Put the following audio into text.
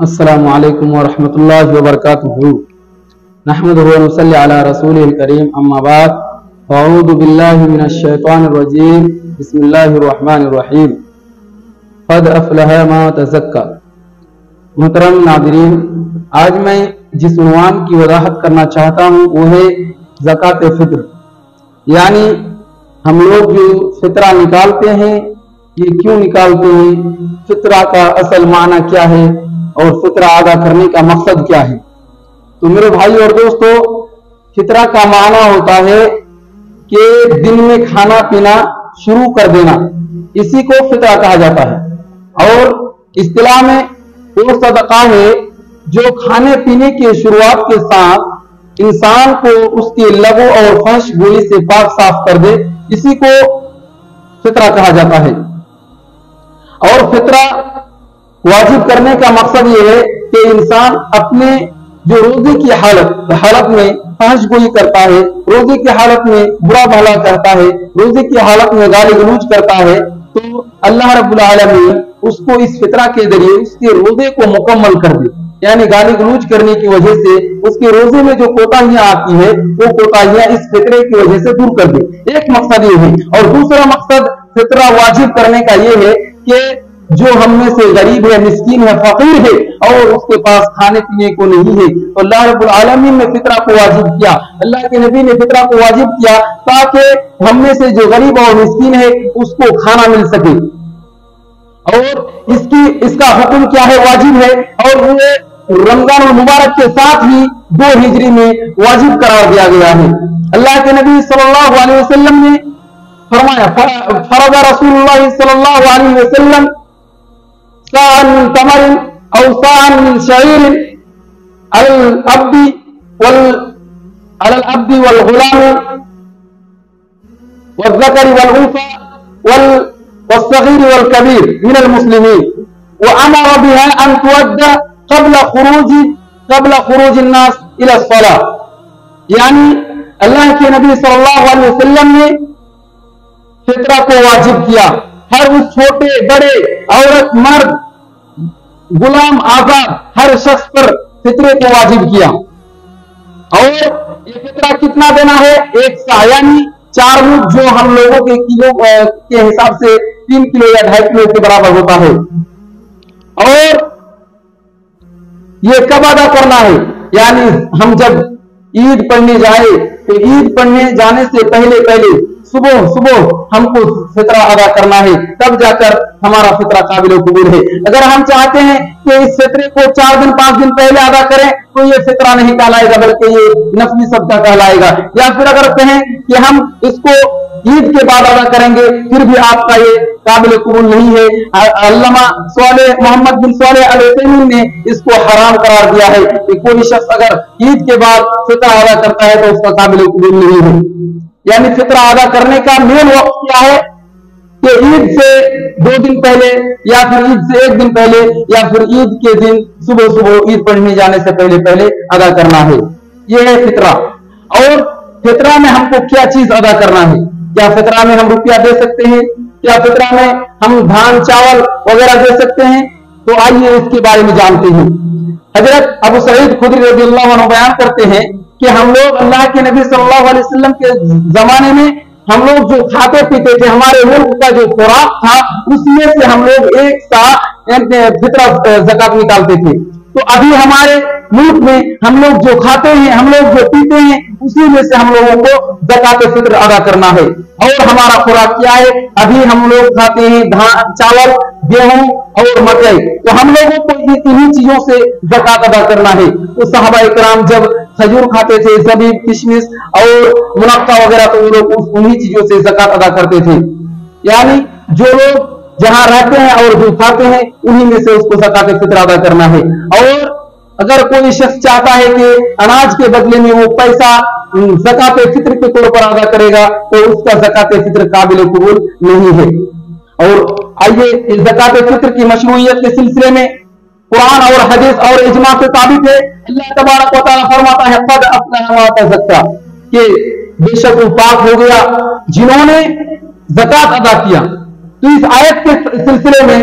السلام علیکم ورحمۃ اللہ وبرکاتہ نحمدہ و نصلی علی رسولہ الکریم اما بعد اعوذ باللہ من الشیطان الرجیم بسم اللہ الرحمن الرحیم قد افلح من تزکی۔ محترم ناظرین، آج میں جس عنوان کی وضاحت کرنا چاہتا ہوں وہ ہے زکوٰۃ فطر، یعنی ہم لوگ جو فطرہ نکالتے ہیں یہ کیوں نکالتے ہیں، فطرہ کا اصل معنی کیا ہے اور فطرہ ادا کرنے کا مقصد کیا ہے۔ تو میرے بھائی اور دوستو، فطرہ کا معنی ہوتا ہے کہ دن میں کھانا پینا شروع کر دینا، اسی کو فطرہ کہا جاتا ہے۔ اور اصطلاح میں وہ صدقہ ہے جو کھانے پینے کے شروعات کے ساتھ انسان کو اس کی لغو اور فحش گوئی سے پاک صاف کر دے، اسی کو فطرہ کہا جاتا ہے۔ اور فطرہ واجب کرنے کا مقصد یہ ہے کہ انسان اپنے جو روزے کی حالت میں فحش گوئی کرتا ہے، روزے کی حالت میں برا بھلا کرتا ہے، روزے کی حالت میں گالی گلوچ کرتا ہے، تو اللہ رب العالمین اس کو اس فطرہ کے ذریعے اس کے روزے کو مکمل کر دے، یعنی گالی گلوچ کرنے کی وجہ سے اس کے روزے میں جو کوتاہیاں آتی ہیں وہ کوتاہیاں اس فطرے کی وجہ سے دور کر دے۔ ایک مقصد یہ ہے، اور دوسرا مقصد فطرہ واجب کرنے کا یہ ہے کہ جو ہم میں سے غریب ہے، مسکین ہے، فقیر ہے اور اس کے پاس کھانے پینے کو نہیں ہے، تو اللہ رب العالمین نے فطرہ کو واجب کیا، اللہ کے نبی نے فطرہ کو واجب کیا تاکہ ہم میں سے جو غریب اور مسکین ہے اس کو کھانا مل سکے۔ اور اس کا حکم کیا ہے، واجب ہے، اور وہ رمضان المبارک کے ساتھ ہی 2 ہجری میں واجب قرار دیا گیا ہے۔ اللہ کے نبی صلی اللہ علیہ وسلم نے فرمایا، فرض رسول اللہ صلی اللہ علیہ وسلم صاعا من تمر او صاعا من شعير على العبد والغلام والذكر والانثى والصغير والكبير من المسلمين، وامر بها ان تؤدى قبل خروج الناس الى الصلاة۔ یعنی اللہ کے نبی صلی اللہ علیہ وسلم نے فطرہ کو واجب کیا، ہر اس چھوٹے بڑے عورت مرد غلام آزاد ہر شخص پر فطرے کو واجب کیا۔ اور یہ فطرہ کتنا دینا ہے، 1 سا، یعنی 4 مد، جو ہم لوگوں کے کلو کے حساب سے 3 کلو یا 2.5 کلو کے برابر ہوتا ہے۔ اور یہ کب ادا کرنا ہے، یعنی ہم جب عید پڑھنے جائیں تو عید پڑھنے جانے سے پہلے صبح ہم کو فطرہ ادا کرنا ہے، تب جا کر ہمارا فطرہ قابل قبول ہے۔ اگر ہم چاہتے ہیں کہ اس فطرے کو 4 دن 5 دن پہلے ادا کریں تو یہ فطرہ نہیں کہلائے گا، بلکہ یہ نفلی صدقہ کہلائے گا۔ یا پھر اگر کہیں کہ ہم اس کو عید کے بعد ادا کریں گے، پھر بھی آپ کا یہ قابل قبول نہیں ہے۔ علامہ محمد بن صالح العثیمین نے اس کو حرام قرار دیا ہے کہ کوئی شخص اگر عید کے بعد فطرہ ادا کرتا ہے تو اس کا قابل قبول نہیں ہے۔ یعنی فطرہ ادا کرنے کا مین وقت کیا ہے کہ عید سے 2 دن پہلے، یا پھر عید سے 1 دن پہلے، یا پھر عید کے دن صبح عید پڑھنے جانے سے پہلے ادا کرنا ہے۔ یہ ہے فطرہ۔ اور فطرہ میں ہم کو کیا چیز ادا کرنا ہے، کیا فطرہ میں ہم روپیہ دے سکتے ہیں، کیا فطرہ میں ہم دھان چاول وغیرہ دے سکتے ہیں؟ تو آئیے اس کے بارے میں جانتے ہیں۔ حضرت ابو سعید خدری رضی اللہ عنہ بیان کرتے ہیں کہ ہم لوگ اللہ کے نبی صلی اللہ علیہ وسلم کے زمانے میں ہم لوگ جو کھاتے پیتے تھے، ہمارے ملک کا جو خوراک تھا اس میں سے ہم لوگ 1 سا فطرہ زکات نکالتے تھے۔ تو ابھی ہمارے ملک میں ہم لوگ جو کھاتے ہیں، ہم لوگ جو پیتے ہیں، اسی میں سے ہم لوگوں کو زکات فطر ادا کرنا ہے۔ اور ہمارا خوراک کیا ہے، ابھی ہم لوگ کھاتے ہیں دھان چاول گیہوں اور مکئی، تو ہم لوگوں کو انہی چیزوں سے زکات ادا کرنا ہے۔ تو صحابہ کرام جب کھجور کھاتے تھے، زبیب، کشمش اور منقع وغیرہ، تو وہ لوگ انہی چیزوں سے زکات ادا کرتے تھے۔ یعنی جو لوگ جہاں رہتے ہیں اور جو کھاتے ہیں انہی میں سے اس کو زکات فطر ادا کرنا ہے۔ اور اگر کوئی شخص چاہتا ہے کہ اناج کے بدلے میں وہ پیسہ زکات فطر کے طور پر ادا کرے گا تو اس کا زکات فطر قابل قبول نہیں ہے۔ اور آئیے اس زکات فطر کی مشروعیت کے سلسلے میں قرآن اور حدیث اور اجماع سے ثابت ہے۔ اللہ تبارک و تعالیٰ فرماتا ہے قد افلح من تزکی، کہ بے شک وہ پاک ہو گیا جنہوں نے زکات ادا کیا۔ تو اس آیت کے سلسلے میں